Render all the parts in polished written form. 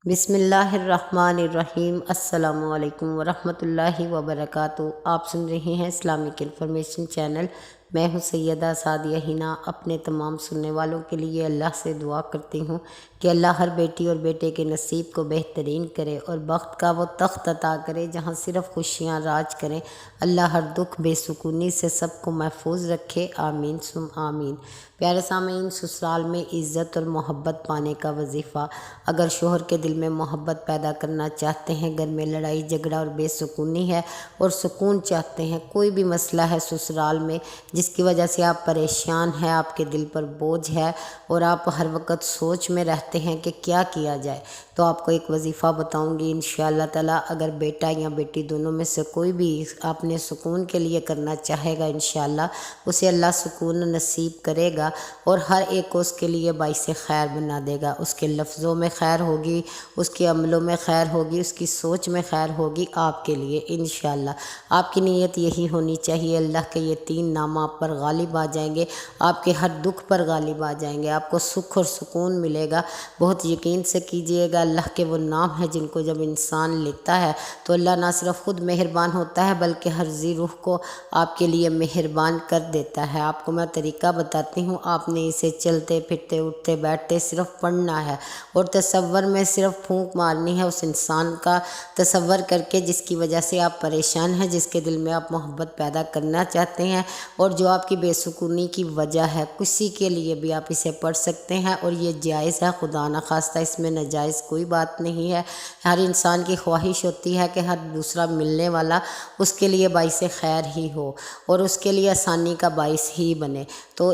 بسم اللہ الرحمن الرحیم۔ السلام علیکم ورحمۃ اللہ وبرکاتہ۔ آپ سن رہے ہیں اسلامک انفارمیشن چینل۔ میں ہوں سیدہ سعدیہ ہنا۔ اپنے تمام سننے والوں کے لیے اللہ سے دعا کرتی ہوں کہ اللہ ہر بیٹی اور بیٹے کے نصیب کو بہترین کرے اور بخت کا وہ تخت عطا کرے جہاں صرف خوشیاں راج کریں۔ اللہ ہر دکھ بے سکونی سے سب کو محفوظ رکھے، آمین ثم آمین۔ پیارے سامعین، سسرال میں عزت اور محبت پانے کا وظیفہ۔ اگر شوہر کے دل میں محبت پیدا کرنا چاہتے ہیں، گھر میں لڑائی جھگڑا اور بے سکونی ہے اور سکون چاہتے ہیں، کوئی بھی مسئلہ ہے سسرال میں جس کی وجہ سے آپ پریشان ہیں، آپ کے دل پر بوجھ ہے اور آپ ہر وقت سوچ میں رہتے ہیں کہ کیا کیا جائے، تو آپ کو ایک وظیفہ بتاؤں گی انشاءاللہ تعالی۔ اگر بیٹا یا بیٹی دونوں میں سے کوئی بھی اپنے سکون کے لیے کرنا چاہے گا، انشاءاللہ اسے اللہ سکون نصیب کرے گا اور ہر ایک کو اس کے لیے باعث خیر بنا دے گا۔ اس کے لفظوں میں خیر ہوگی، اس کے عملوں میں خیر ہوگی، اس کی سوچ میں خیر ہوگی آپ کے لیے انشاءاللہ۔ آپ کی نیت یہی ہونی چاہیے، اللہ کے یہ 3 نام آپ پر غالب آ جائیں گے، آپ کے ہر دکھ پر غالب آ جائیں گے، آپ کو سکھ اور سکون ملے گا۔ بہت یقین سے کیجئے گا، اللہ کے وہ نام ہیں جن کو جب انسان لیتا ہے تو اللہ نہ صرف خود مہربان ہوتا ہے بلکہ ہر ذی روح کو آپ کے لیے مہربان کر دیتا ہے۔ آپ کو میں طریقہ بتاتی ہوں، آپ نے اسے چلتے پھرتے اٹھتے بیٹھتے صرف پڑھنا ہے اور تصور میں صرف پھونک مارنی ہے اس انسان کا تصور کر کے جس کی وجہ سے آپ پریشان ہیں، جس کے دل میں آپ محبت پیدا کرنا چاہتے ہیں اور جو آپ کی بے سکونی کی وجہ ہے۔ کسی کے لیے بھی آپ اسے پڑھ سکتے ہیں اور یہ جائز ہے، خدا نخواستہ اس میں ناجائز کوئی بات نہیں ہے۔ ہر انسان کی خواہش ہوتی ہے کہ ہر دوسرا ملنے والا اس کے لیے باعث خیر ہی ہو اور اس کے لیے آسانی کا باعث ہی بنے۔ تو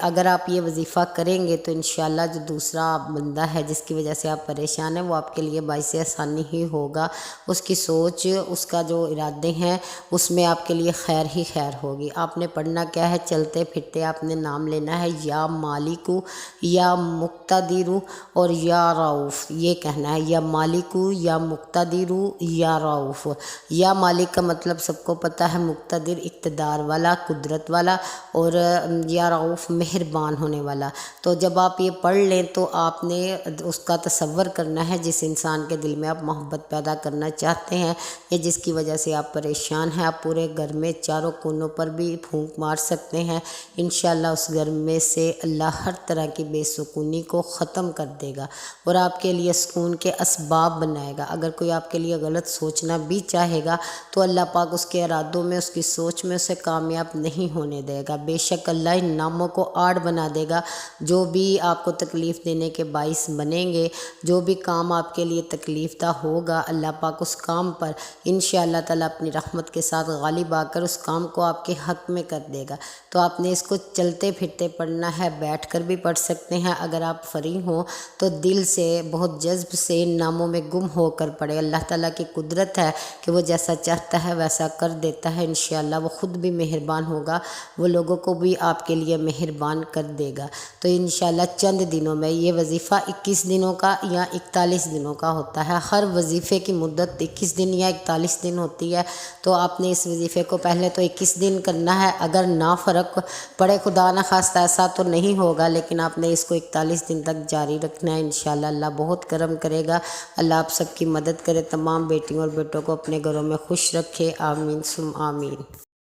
اگر آپ یہ وظیفہ کریں گے تو انشاءاللہ جو دوسرا بندہ ہے جس کی وجہ سے آپ پریشان ہیں وہ آپ کے لیے باعث آسانی ہی ہوگا، اس کی سوچ، اس کا جو ارادے ہیں اس میں آپ کے لیے خیر ہی خیر ہوگی۔ آپ نے پڑھنا کیا ہے، چلتے پھرتے آپ نے نام لینا ہے، یا مالکو یا مقتدرو اور یا رؤوف، یہ کہنا ہے، یا مالکو یا مقتدرو یا رؤوف۔ یا مالک کا مطلب سب کو پتہ ہے، مقتدر اقتدار والا، قدرت والا، اور یا رؤوف مہربان ہونے والا۔ تو جب آپ یہ پڑھ لیں تو آپ نے اس کا تصور کرنا ہے جس انسان کے دل میں آپ محبت پیدا کرنا چاہتے ہیں یا جس کی وجہ سے آپ پریشان ہیں۔ آپ پورے گھر میں چاروں کونوں پر بھی پھونک مار سکتے ہیں، انشاءاللہ اس گھر میں سے اللہ ہر طرح کی بے سکونی کو ختم کر دے گا اور آپ کے لیے سکون کے اسباب بنائے گا۔ اگر کوئی آپ کے لیے غلط سوچنا بھی چاہے گا تو اللہ پاک اس کے ارادوں میں، اس کی سوچ میں اسے کامیاب نہیں ہونے دے گا۔ بے شک اللہ ان ناموں کو آڑ بنا دے گا، جو بھی آپ کو تکلیف دینے کے باعث بنیں گے، جو بھی کام آپ کے لیے تکلیف دہ ہوگا، اللہ پاک اس کام پر انشاءاللہ تعالیٰ اپنی رحمت کے ساتھ غالب آ کر اس کام کو آپ کے حق میں کر دے گا۔ تو آپ نے اس کو چلتے پھرتے پڑھنا ہے، بیٹھ کر بھی پڑھ سکتے ہیں۔ اگر آپ فری ہوں تو دل سے بہت جذب سے ان ناموں میں گم ہو کر پڑھے۔ اللہ تعالیٰ کی قدرت ہے کہ وہ جیسا چاہتا ہے ویسا کر دیتا ہے، انشاءاللہ وہ خود بھی مہربان ہوگا، وہ لوگوں کو بھی آپ کے لیے مہربان کر دے گا۔ تو انشاءاللہ چند دنوں میں یہ وظیفہ 21 دنوں کا یا 41 دنوں کا ہوتا ہے۔ ہر وظیفے کی مدت 21 دن یا 41 دن ہوتی ہے، تو آپ نے اس وظیفے کو پہلے تو 21 دن کرنا ہے۔ اگر نہ فرق پڑے، خدا نخواستہ ایسا تو نہیں ہوگا، لیکن آپ نے اس کو 41 دن تک جاری رکھنا ہے، انشاءاللہ اللہ بہت کرم کرے گا۔ اللہ آپ سب کی مدد کرے، تمام بیٹیوں اور بیٹوں کو اپنے گھروں میں خوش رکھے، آمین ثم آمین۔